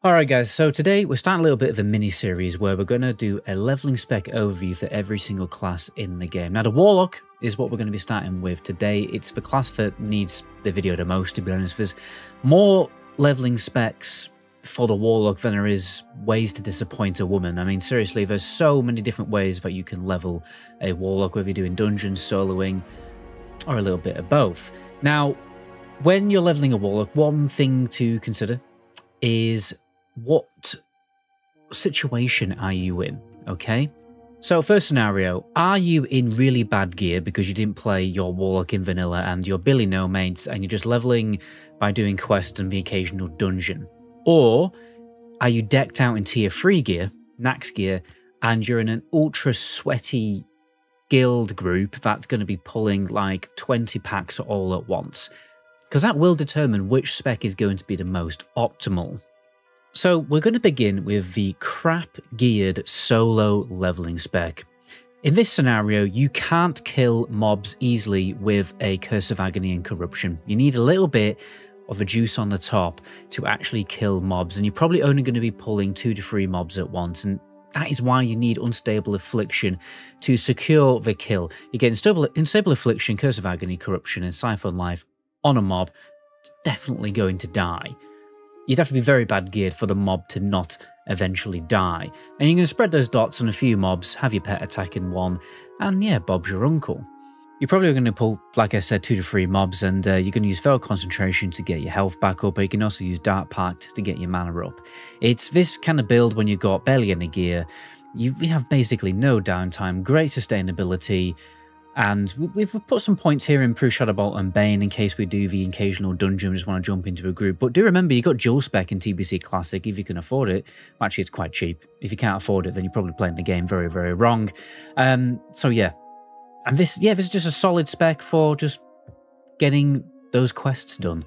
Alright guys, so today we're starting a little bit of a mini-series where we're going to do a leveling spec overview for every single class in the game. Now the Warlock is what we're going to be starting with today. It's the class that needs the video the most, to be honest. There's more leveling specs for the Warlock than there is ways to disappoint a woman. I mean, seriously, there's so many different ways that you can level a Warlock, whether you're doing dungeons, soloing, or a little bit of both. Now, when you're leveling a Warlock, one thing to consider is what situation are you in, okay? So first scenario, are you in really bad gear because you didn't play your Warlock in vanilla and you're Billy no mates and you're just leveling by doing quests and the occasional dungeon? Or are you decked out in tier 3 gear, Nax gear, and you're in an ultra sweaty guild group that's going to be pulling like 20 packs all at once? Because that will determine which spec is going to be the most optimal. So we're going to begin with the crap geared solo leveling spec. In this scenario, you can't kill mobs easily with a Curse of Agony and Corruption. You need a little bit of a juice on the top to actually kill mobs, and you're probably only going to be pulling 2 to 3 mobs at once, and that is why you need Unstable Affliction to secure the kill. You get Unstable Affliction, Curse of Agony, Corruption, and Siphon Life on a mob, it's definitely going to die. You'd have to be very bad geared for the mob to not eventually die. And you're going to spread those dots on a few mobs, have your pet attack in one, and yeah, Bob's your uncle. You're probably going to pull, like I said, 2 to 3 mobs, and you're going to use Fell Concentration to get your health back up, but you can also use Dark Pact to get your mana up. It's this kind of build when you've got barely any gear. You have basically no downtime, great sustainability, and we've put some points here in Proof Shadowbolt and Bane in case we do the occasional dungeon, we just want to jump into a group. But do remember, you got dual spec in TBC Classic if you can afford it. Actually, it's quite cheap. If you can't afford it, then you're probably playing the game very, very wrong. So yeah. And this is just a solid spec for just getting those quests done.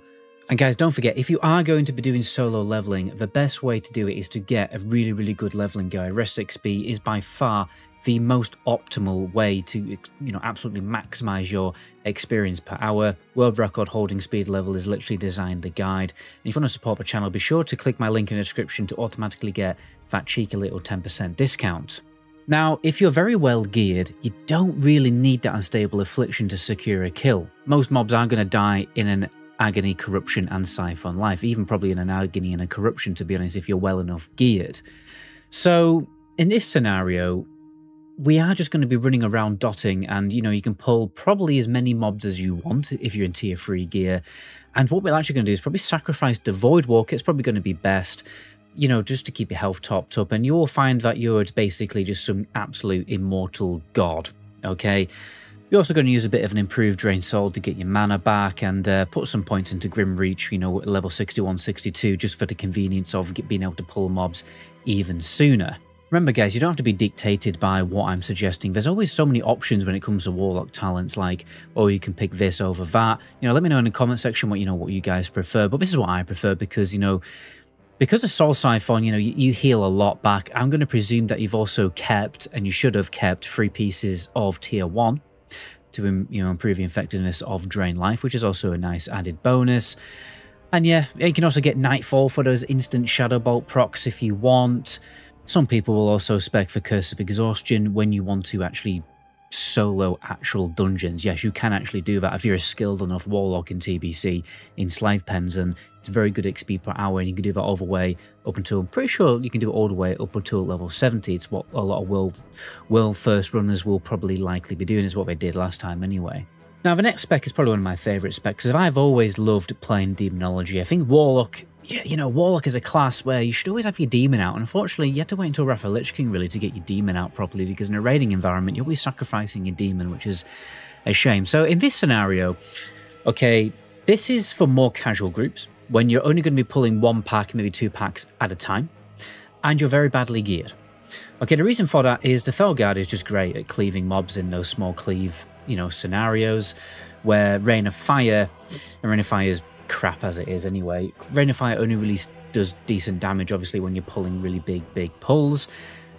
And guys, don't forget, if you are going to be doing solo leveling, the best way to do it is to get a really, really good leveling guide. Rest XP is by far the most optimal way to, absolutely maximize your experience per hour. World record holding speed level is literally designed the guide. And if you want to support the channel, be sure to click my link in the description to automatically get that cheeky little 10% discount. Now, if you're very well geared, you don't really need that Unstable Affliction to secure a kill. Most mobs are going to die in an Agony, Corruption, and Siphon Life, even probably in an Agony and a Corruption, to be honest, if you're well enough geared. So, in this scenario, we are just going to be running around dotting, and you can pull probably as many mobs as you want if you're in tier 3 gear. And what we're actually going to do is probably sacrifice the Void Walker. It's probably going to be best, just to keep your health topped up, and you will find that you're basically just some absolute immortal god, okay? You're also going to use a bit of an improved Drain Soul to get your mana back, and put some points into Grim Reach, level 61, 62, just for the convenience of being able to pull mobs even sooner. Remember guys, you don't have to be dictated by what I'm suggesting. There's always so many options when it comes to Warlock talents, like, oh, you can pick this over that. Let me know in the comment section what you guys prefer, but this is what I prefer because, because of Soul Siphon, you heal a lot back. I'm going to presume that you've also kept, and you should have kept, 3 pieces of tier 1 to improve the effectiveness of Drain Life, which is also a nice added bonus. And yeah, you can also get Nightfall for those instant Shadowbolt procs if you want. Some people will also spec for Curse of Exhaustion when you want to actually solo actual dungeons. Yes, you can actually do that if you're a skilled enough Warlock in TBC in Slave Pens, and it's very good XP per hour, and you can do that all the way up until, I'm pretty sure you can do it all the way up until level 70. It's what a lot of world first runners will probably likely be doing, is what they did last time anyway. Now the next spec is probably one of my favourite specs, because I've always loved playing Demonology. I think Warlock, Warlock is a class where you should always have your demon out, and unfortunately you have to wait until Wrath of Lich King really to get your demon out properly, because in a raiding environment you're always sacrificing your demon, which is a shame. So in this scenario, okay, this is for more casual groups, when you're only going to be pulling 1 pack, maybe 2 packs at a time, and you're very badly geared. Okay, the reason for that is the Felguard is just great at cleaving mobs in those small cleave, scenarios, where Rain of Fire, and Rain of Fire is crap as it is anyway. Rain of Fire only really does decent damage, obviously, when you're pulling really big pulls.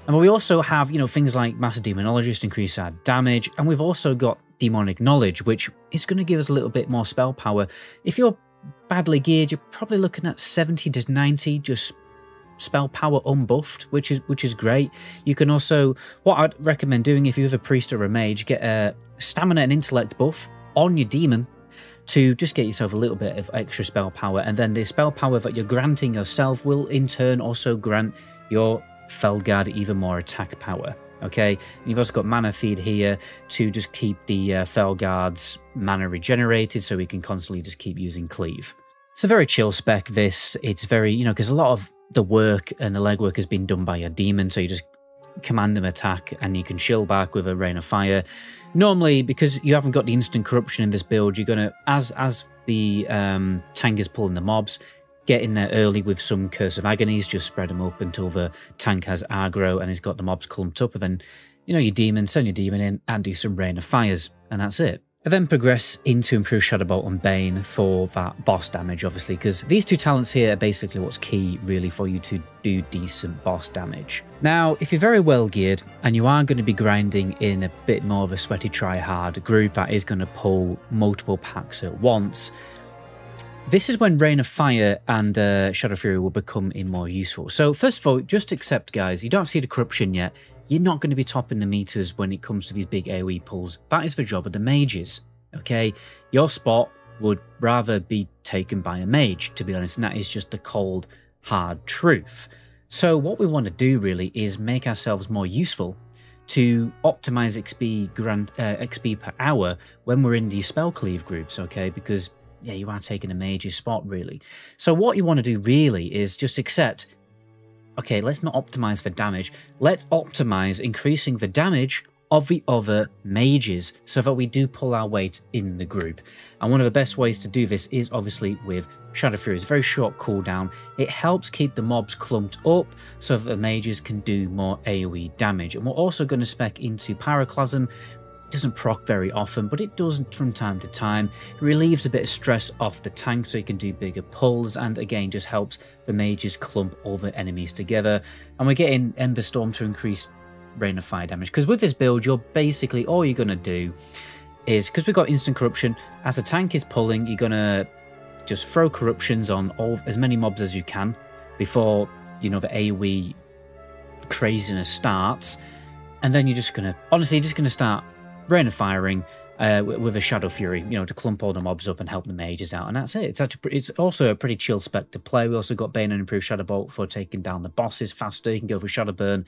And we also have, things like Master Demonologist increase our damage, and we've also got Demonic Knowledge, which is going to give us a little bit more spell power. If you're badly geared, you're probably looking at 70 to 90, just spell power unbuffed, which is great. You can also, what I'd recommend doing if you have a priest or a mage, get a stamina and intellect buff on your demon to just get yourself a little bit of extra spell power, and then the spell power that you're granting yourself will in turn also grant your Felguard even more attack power. Okay, and you've also got mana feed here to just keep the Felguard's mana regenerated, so we can constantly just keep using cleave. It's a very chill spec, this. It's very, you know, because a lot of the work and the legwork has been done by your demon, so you just command them attack and you can chill back with a Rain of Fire. Normally, because you haven't got the instant corruption in this build, you're going to, as the tank is pulling the mobs, get in there early with some Curse of Agonies, just spread them up until the tank has aggro and he's got the mobs clumped up, and then, you know, your demon, send your demon in and do some Rain of Fires, and that's it. And then progress into improved Shadowbolt and Bane for that boss damage, obviously, because these two talents here are basically what's key, really, for you to do decent boss damage. Now, if you're very well geared and you are going to be grinding in a bit more of a sweaty try-hard group that is going to pull multiple packs at once, this is when Rain of Fire and Shadow Fury will become more useful. So first of all, just accept, guys, you don't see the corruption yet. You're not going to be topping the meters when it comes to these big AoE pulls. That is the job of the mages, okay? Your spot would rather be taken by a mage, to be honest, and that is just the cold, hard truth. So what we want to do, really, is make ourselves more useful to optimize XP per hour when we're in these spell cleave groups, okay? Because, yeah, you are taking a mage's spot, really. So what you want to do, really, is just accept, okay, let's not optimize for damage. Let's optimize increasing the damage of the other mages so that we do pull our weight in the group. And one of the best ways to do this is obviously with Shadow Fury. It's a very short cooldown. It helps keep the mobs clumped up so that the mages can do more AoE damage. And we're also going to spec into Pyroclasm. Doesn't proc very often, but it does from time to time. It relieves a bit of stress off the tank so you can do bigger pulls, and again just helps the mages clump other enemies together. And we're getting Ember Storm to increase Rain of Fire damage, because with this build you're basically, all you're going to do is, because we've got instant corruption, as a tank is pulling, you're going to just throw corruptions on as many mobs as you can before, you know, the AoE craziness starts, and then you're just going to, honestly, you're just going to start Rain of Firing with a Shadow Fury, you know, to clump all the mobs up and help the mages out, and that's it. It's also a pretty chill spec to play. We also got Bane and improved Shadowbolt for taking down the bosses faster. You can go for Shadowburn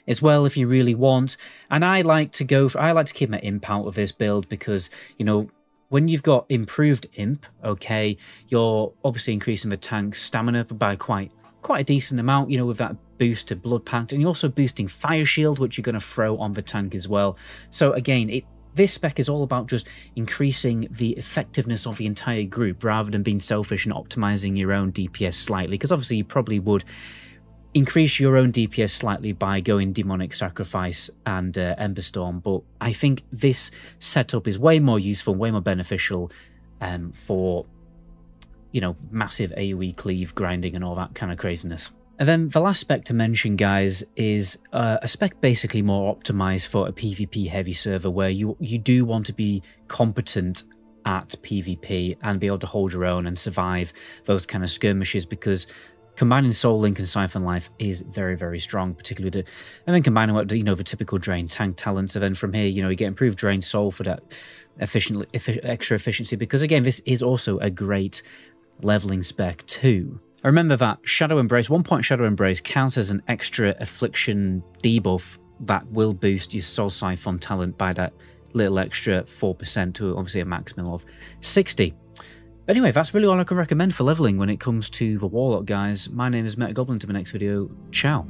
as well if you really want. And I like to keep my imp out of this build because, you know, when you've got improved imp, okay, you're obviously increasing the tank's stamina by quite a decent amount, you know, with that boost to Blood Pact, and you're also boosting Fire Shield, which you're going to throw on the tank as well. So again, this spec is all about just increasing the effectiveness of the entire group rather than being selfish and optimizing your own DPS slightly, because obviously you probably would increase your own DPS slightly by going Demonic Sacrifice and Ember Storm, but I think this setup is way more useful, way more beneficial for, you know, massive AoE cleave grinding and all that kind of craziness. And then the last spec to mention, guys, is a spec basically more optimized for a PvP heavy server where you do want to be competent at PvP and be able to hold your own and survive those kind of skirmishes, because combining Soul Link and Siphon Life is very, very strong, particularly and then combining with, you know, the typical Drain tank talents. And then from here, you know, you get improved Drain Soul for that extra efficiency, because again, this is also a great leveling spec too. Remember that Shadow Embrace, 1 point Shadow Embrace counts as an extra Affliction debuff that will boost your Soul Siphon talent by that little extra 4% to obviously a maximum of 60. But anyway, that's really all I can recommend for leveling when it comes to the Warlock, guys. My name is MetaGoblin. To the next video, ciao.